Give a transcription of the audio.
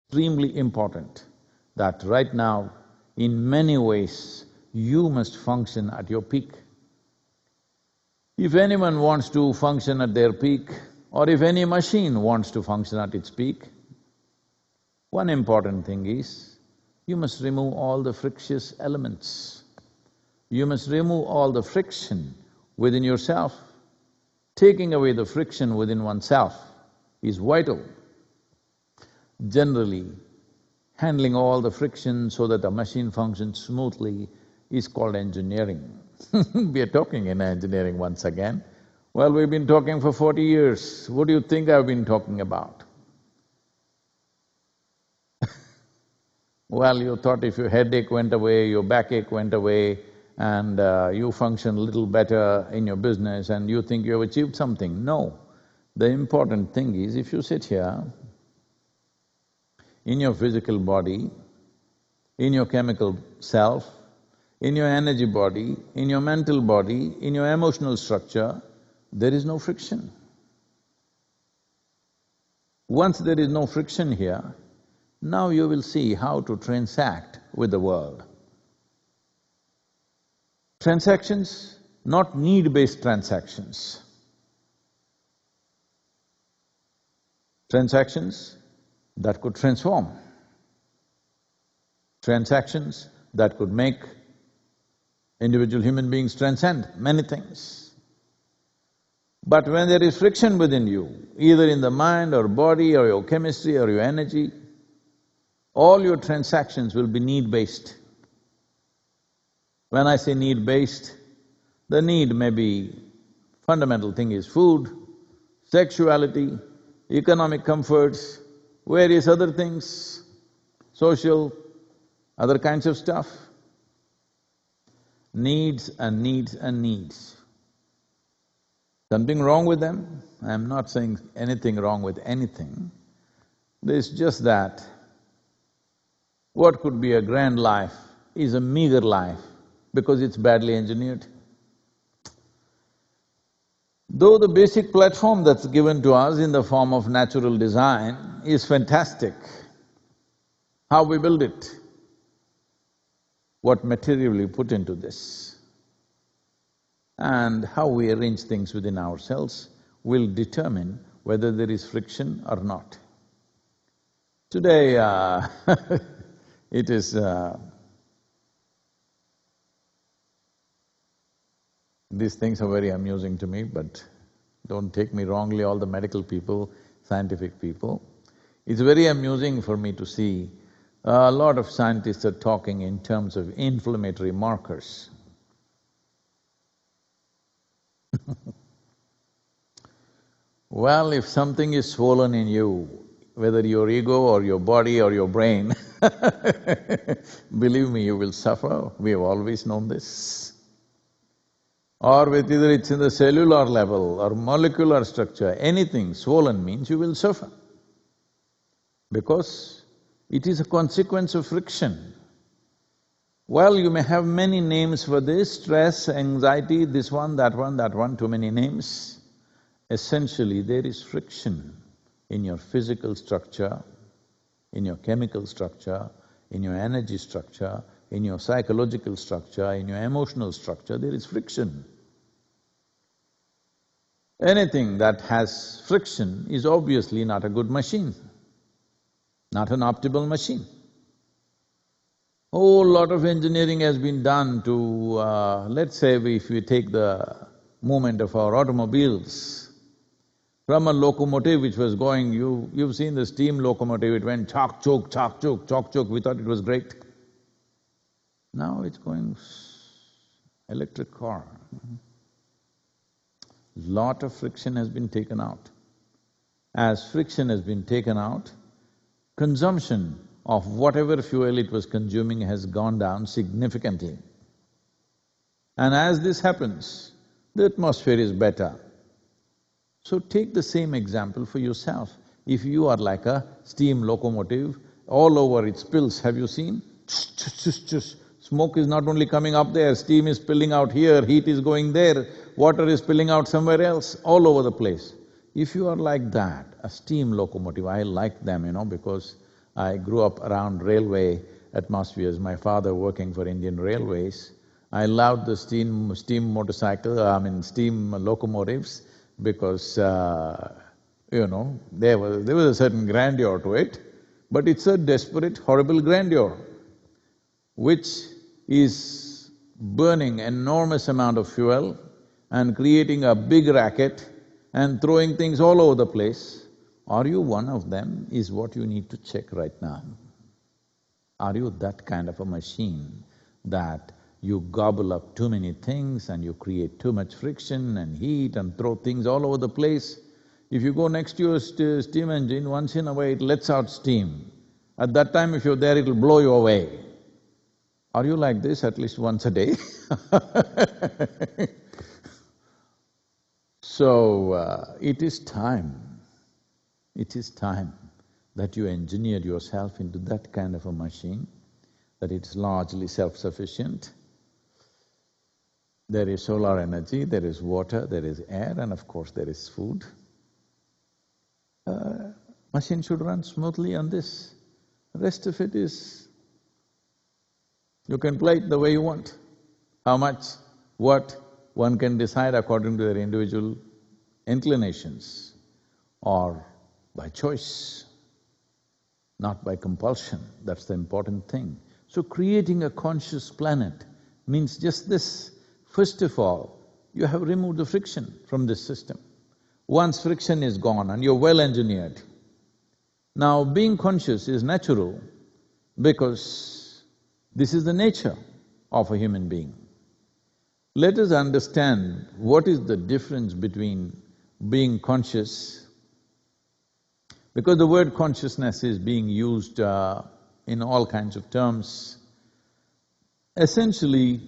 extremely important that right now, in many ways, you must function at your peak. If anyone wants to function at their peak, or if any machine wants to function at its peak, one important thing is, you must remove all the frictious elements. You must remove all the friction within yourself. Taking away the friction within oneself is vital. Generally, handling all the friction so that the machine functions smoothly is called engineering. We are talking in engineering once again. Well, we've been talking for 40 years. What do you think I've been talking about? Well, you thought if your headache went away, your backache went away, and you function a little better in your business and you think you have achieved something. No. The important thing is, if you sit here, in your physical body, in your chemical self, in your energy body, in your mental body, in your emotional structure, there is no friction. Once there is no friction here, now you will see how to transact with the world. Transactions, not need-based transactions. Transactions that could transform. Transactions that could make individual human beings transcend many things. But when there is friction within you, either in the mind or body or your chemistry or your energy, all your transactions will be need-based. When I say need-based, the need may be… fundamental thing is food, sexuality, economic comforts, various other things, social, other kinds of stuff. Needs and needs and needs. Something wrong with them? I'm not saying anything wrong with anything. There's just that what could be a grand life is a meager life because it's badly engineered. Though the basic platform that's given to us in the form of natural design is fantastic, how we build it, what material we put into this, and how we arrange things within ourselves will determine whether there is friction or not. Today, it is… these things are very amusing to me, but don't take me wrongly, all the medical people, scientific people. It's very amusing for me to see a lot of scientists are talking in terms of inflammatory markers. Well, if something is swollen in you, whether your ego or your body or your brain, believe me, you will suffer. We have always known this. Or with either it's in the cellular level or molecular structure, anything swollen means you will suffer. Because it is a consequence of friction. Well, you may have many names for this, stress, anxiety, this one, too many names. Essentially, there is friction in your physical structure, in your chemical structure, in your energy structure, in your psychological structure, in your emotional structure, there is friction. Anything that has friction is obviously not a good machine, not an optimal machine. Whole lot of engineering has been done to… let's say if we take the movement of our automobiles, from a locomotive which was going, you've seen the steam locomotive, it went chok chok, chok chok, chok chok, we thought it was great. Now it's going electric car. Lot of friction has been taken out. As friction has been taken out, consumption of whatever fuel it was consuming has gone down significantly. And as this happens, the atmosphere is better. So take the same example for yourself. If you are like a steam locomotive, all over it spills, have you seen? Smoke is not only coming up there, steam is spilling out here, heat is going there, water is spilling out somewhere else, all over the place. If you are like that, a steam locomotive, I like them, because I grew up around railway atmospheres, my father working for Indian Railways. I loved the steam motorcycle, steam locomotives because, there was a certain grandeur to it, but it's a desperate, horrible grandeur, which is burning enormous amount of fuel and creating a big racket and throwing things all over the place. Are you one of them is what you need to check right now. Are you that kind of a machine that you gobble up too many things and you create too much friction and heat and throw things all over the place? If you go next to your steam engine, once in a while it lets out steam. At that time if you're there, it'll blow you away. Are you like this at least once a day? So, it is time that you engineer yourself into that kind of a machine, that it's largely self-sufficient. There is solar energy, there is water, there is air, and of course there is food. Machine should run smoothly on this. The rest of it is… you can play it the way you want. How much, what, one can decide according to their individual inclinations or by choice, not by compulsion. That's the important thing. So creating a conscious planet means just this. First of all, you have removed the friction from this system. Once friction is gone and you're well engineered, now being conscious is natural because this is the nature of a human being. Let us understand what is the difference between being conscious, because the word consciousness is being used in all kinds of terms. Essentially,